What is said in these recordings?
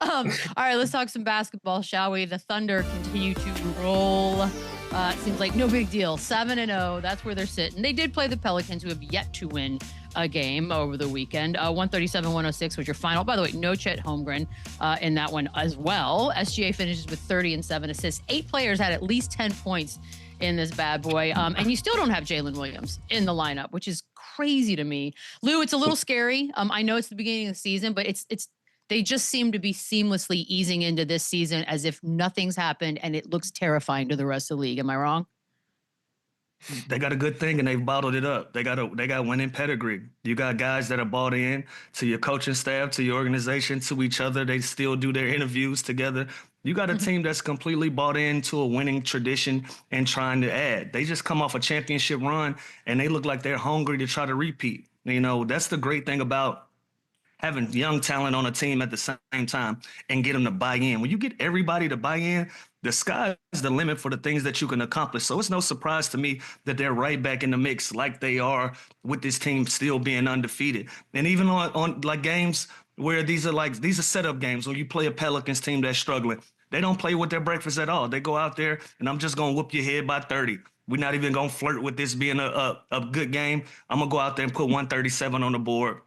All right, let's talk some basketball, shall we? The Thunder continue to roll. It seems like no big deal. 7-0. That's where they're sitting. They did play the Pelicans, who have yet to win a game over the weekend. 137-106 was your final. By the way, no Chet Holmgren in that one as well. SGA finishes with 30 and 7 assists. 8 players had at least 10 points in this bad boy. And you still don't have Jalen Williams in the lineup, which is crazy to me. Lou, it's a little scary. I know it's the beginning of the season, but it's they just seem to be seamlessly easing into this season as if nothing's happened, and it looks terrifying to the rest of the league. Am I wrong? They got a good thing and they've bottled it up. They got winning pedigree. You got guys that are bought in to your coaching staff, to your organization, to each other. They still do their interviews together. You got a team that's completely bought into a winning tradition and trying to add. They just come off a championship run and they look like they're hungry to try to repeat. You know, that's the great thing about having young talent on a team at the same time and get them to buy in. When you get everybody to buy in, the sky is the limit for the things that you can accomplish. So it's no surprise to me that they're right back in the mix like they are with this team still being undefeated. And even on like games where these are setup games, when you play a Pelicans team that's struggling, they don't play with their breakfast at all. They go out there and I'm just going to whoop your head by 30. We're not even going to flirt with this being a good game. I'm going to go out there and put 137 on the board.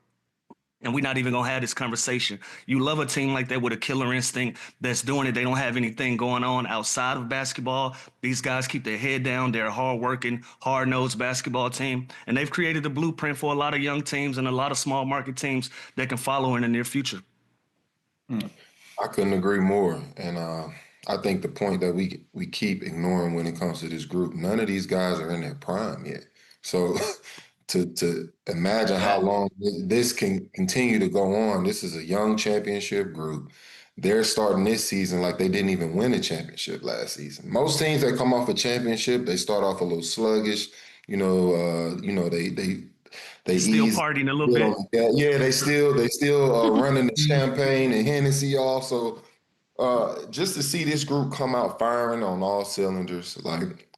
And we're not even going to have this conversation. You love a team like that with a killer instinct that's doing it. They don't have anything going on outside of basketball. These guys keep their head down. They're a hard-working, hard-nosed basketball team. And they've created the blueprint for a lot of young teams and a lot of small market teams that can follow in the near future. I couldn't agree more. And I think the point that we keep ignoring when it comes to this group, none of these guys are in their prime yet. So to imagine how long this can continue to go on. This is a young championship group. They're starting this season like they didn't even win a championship last season. Most teams that come off a championship, they start off a little sluggish. They still partying a little bit. Yeah, they still running the champagne and Hennessy off. So just to see this group come out firing on all cylinders, like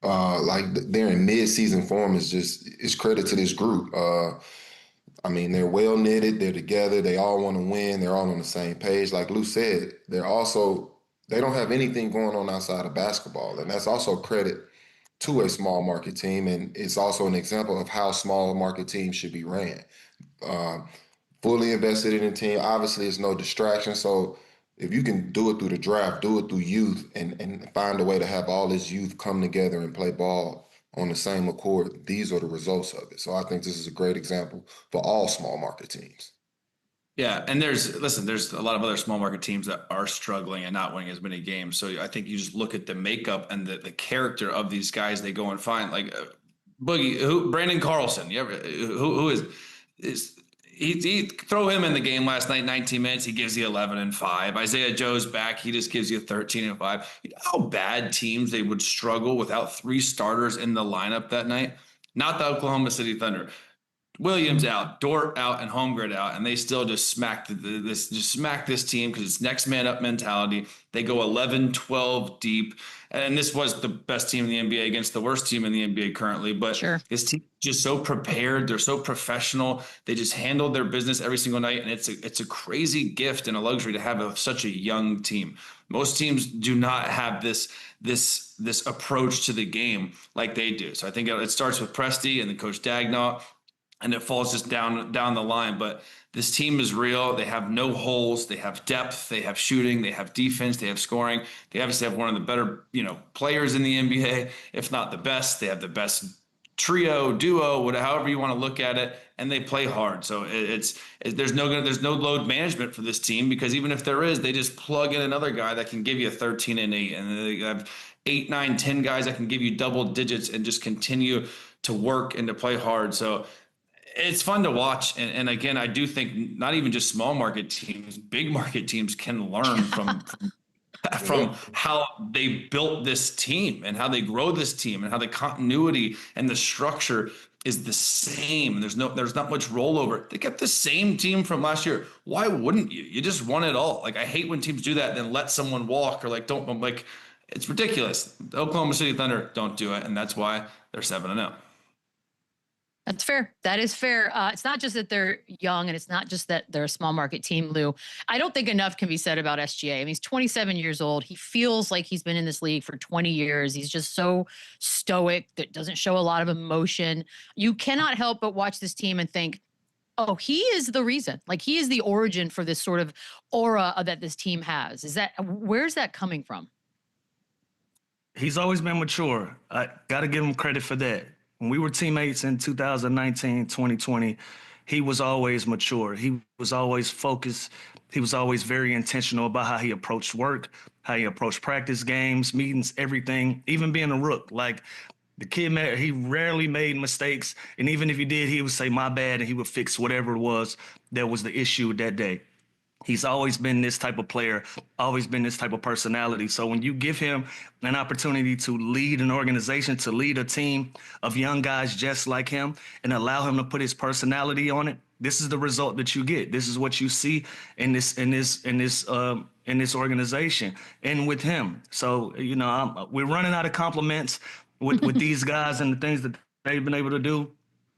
they're in mid-season form is credit to this group. I mean, they're well knitted, they're together, they all want to win, they're all on the same page. Like Lou said, they don't have anything going on outside of basketball. And that's also credit to a small market team. And it's also an example of how small market teams should be ran. Fully invested in the team. Obviously, it's no distraction. So if you can do it through the draft, do it through youth, and find a way to have all this youth come together and play ball on the same accord, these are the results of it. So I think this is a great example for all small market teams. Yeah, and there's a lot of other small market teams that are struggling and not winning as many games. So I think you just look at the makeup and the character of these guys they go and find. Like Boogie, Brandon Carlson, who is he throw him in the game last night, 19 minutes, he gives you 11 and 5. Isaiah Joe's back, he just gives you 13 and 5. You know how bad teams they would struggle without 3 starters in the lineup that night? Not the Oklahoma City Thunder. Williams out, Dort out, and Holmgren out, and they still just smack this team because it's next man up mentality. They go 11-12 deep, and this was the best team in the NBA against the worst team in the NBA currently. But Sure. This team is just so prepared. They're so professional. They just handle their business every single night, and it's a crazy gift and a luxury to have such a young team. Most teams do not have this approach to the game like they do. So I think it starts with Presti and then Coach Dagnall. And it falls just down the line. But this team is real. They have no holes. They have depth. They have shooting. They have defense. They have scoring. They obviously have one of the better, players in the NBA, if not the best. They have the best trio, duo, however you want to look at it, and they play hard. So there's no load management for this team because even if there is, they just plug in another guy that can give you 13 and 8, and they have 8, 9, 10 guys that can give you double digits and just continue to work and to play hard. So it's fun to watch. And again, I do think not even just small market teams, big market teams can learn from how they built this team and how they grow this team and how the continuity and the structure is the same. There's not much rollover. They kept the same team from last year. Why wouldn't you? You just won it all. Like, I hate when teams do that and then let someone walk or it's ridiculous. The Oklahoma City Thunder don't do it. And that's why they're 7-0. That's fair. That is fair. It's not just that they're young and it's not just that they're a small market team, Lou. I don't think enough can be said about SGA. I mean, he's 27 years old. He feels like he's been in this league for 20 years. He's just so stoic that doesn't show a lot of emotion. You cannot help but watch this team and think, oh, he is the reason. Like, he is the origin for this sort of aura that this team has. Where's that coming from? He's always been mature. I got to give him credit for that. When we were teammates in 2019, 2020, he was always mature. He was always focused. He was always very intentional about how he approached work, how he approached practice, games, meetings, everything, even being a rook. Like, the kid, he rarely made mistakes. And even if he did, he would say, my bad, and he would fix whatever it was that was the issue that day. He's always been this type of player, always been this type of personality. So when you give him an opportunity to lead an organization, to lead a team of young guys just like him, and allow him to put his personality on it, this is the result that you get. This is what you see in this organization and with him. So, we're running out of compliments with these guys and the things that they've been able to do.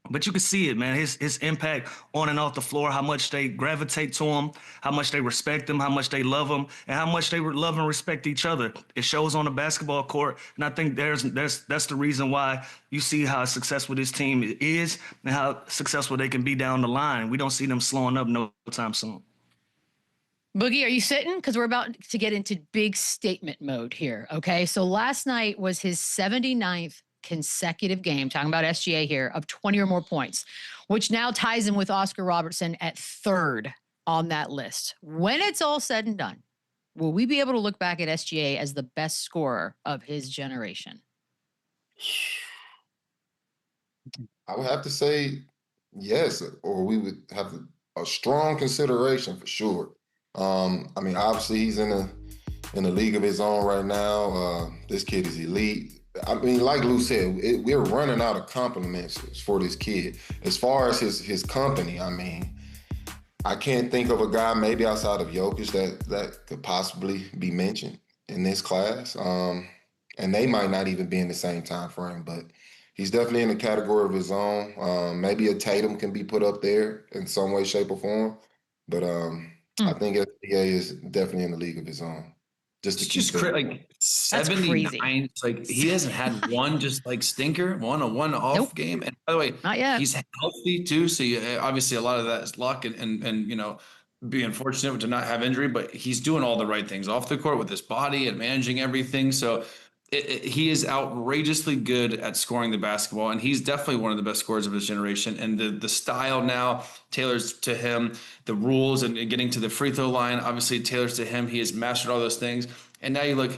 But you can see it, man, his impact on and off the floor, how much they gravitate to him, how much they respect him, how much they love him, and how much they love and respect each other. It shows on the basketball court. And I think that's the reason why you see how successful this team is and how successful they can be down the line. We don't see them slowing up no time soon. Boogie, are you sitting? Because we're about to get into big statement mode here, okay? So last night was his 79th consecutive game, talking about SGA here, of 20 or more points, which now ties him with Oscar Robertson at third on that list. When it's all said and done, will we be able to look back at SGA as the best scorer of his generation? I would have to say yes, or we would have a strong consideration for sure. I mean, obviously he's in a league of his own right now. This kid is elite. I mean, like Lou said, we're running out of compliments for this kid. As far as his company, I mean, I can't think of a guy maybe outside of Jokic that could possibly be mentioned in this class. And they might not even be in the same time frame, but he's definitely in a category of his own. Maybe a Tatum can be put up there in some way, shape, or form. But I think SBA is definitely in the league of his own. Just like 79. Like, he hasn't had one just like stinker, one off game. And by the way, not yet. He's healthy too. So obviously a lot of that is luck and being fortunate to not have injury, but he's doing all the right things off the court with his body and managing everything. So he is outrageously good at scoring the basketball, and he's definitely one of the best scorers of his generation. And the style now tailors to him, the rules and getting to the free throw line obviously tailors to him. He has mastered all those things. And now you look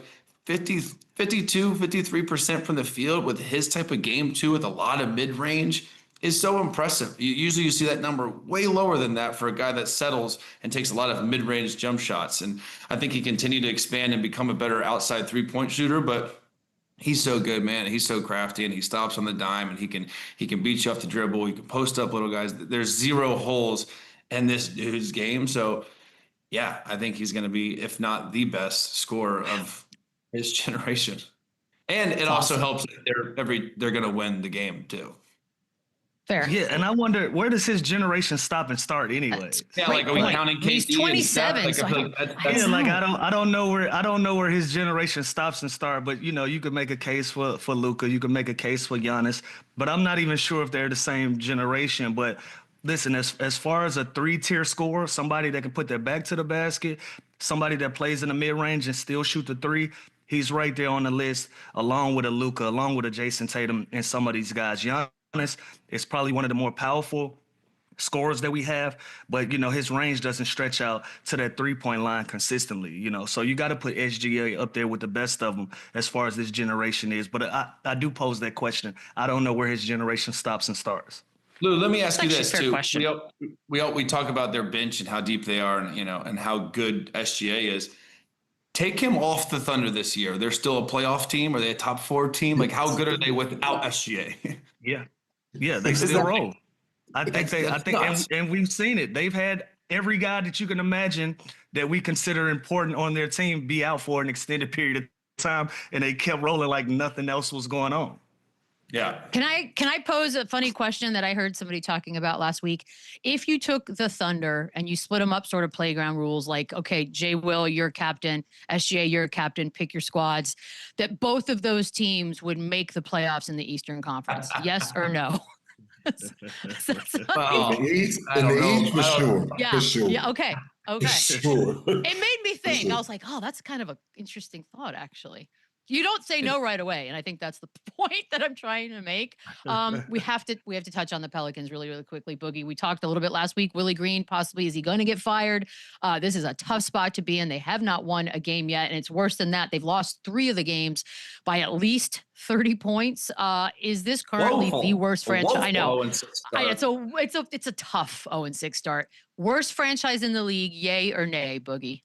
53% from the field with his type of game too, with a lot of mid-range, is so impressive. Usually you see that number way lower than that for a guy that settles and takes a lot of mid-range jump shots. And I think he continued to expand and become a better outside three-point shooter, but he's so good, man. He's so crafty, and he stops on the dime, and he can beat you off the dribble. He can post up little guys. There's zero holes in this dude's game. So, yeah, I think he's going to be, if not the best scorer of his generation. And it also helps that they're going to win the game too. Fair. Yeah, and I wonder, where does his generation stop and start anyway? Yeah, like, are we counting KD? He's 27. I don't know where his generation stops and start. But you could make a case for Luka, you could make a case for Giannis, but I'm not even sure if they're the same generation. But listen, as far as a 3-tier scorer, somebody that can put their back to the basket, somebody that plays in the mid range and still shoot the three, he's right there on the list, along with a Luka, along with a Jason Tatum, and some of these guys. Giannis is probably one of the more powerful scorers that we have, but his range doesn't stretch out to that 3-point line consistently. So you got to put SGA up there with the best of them as far as this generation is. But I do pose that question. I don't know where his generation stops and starts. Lou, let me ask you this too. Question. We talk about their bench and how deep they are, and how good SGA is. Take him off the Thunder this year. They're still a playoff team. Are they a top 4 team? Like, how good are they without SGA? Yeah, they still roll. I think, and we've seen it. They've had every guy that you can imagine that we consider important on their team be out for an extended period of time, and they kept rolling like nothing else was going on. Yeah. Can I pose a funny question that I heard somebody talking about last week? If you took the Thunder and you split them up sort of playground rules, like, okay, J. Will, you're captain, SGA, you're captain, pick your squads, that both of those teams would make the playoffs in the Eastern Conference. Yes or no? Well, In the East, I don't know. for sure. Yeah. For sure. Yeah. Okay. For sure. It made me think. sure. I was like, oh, that's kind of an interesting thought, actually. You don't say no right away, and I think that's the point that I'm trying to make. We have to touch on the Pelicans really, really quickly. Boogie, we talked a little bit last week. Willie Green, possibly, is he going to get fired? This is a tough spot to be in. They have not won a game yet, and it's worse than that. They've lost 3 of the games by at least 30 points. Is this currently the worst franchise? I know. It's a tough 0-6 start. Worst franchise in the league, yay or nay, Boogie?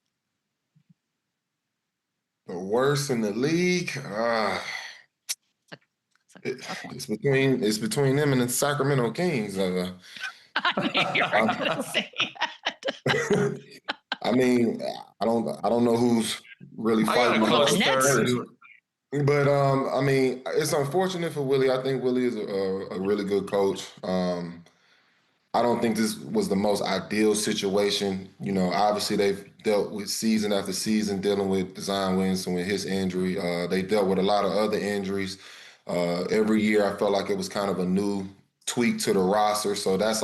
The worst in the league. It's between them and the Sacramento Kings. I knew you were gonna say that. I mean, I don't know who's really fighting. But I mean, it's unfortunate for Willie. I think Willie is a really good coach. I don't think this was the most ideal situation. You know, obviously they've dealt with season after season dealing with Zion Williamson with his injury. They dealt with a lot of other injuries. Every year I felt like it was kind of a new tweak to the roster. So that's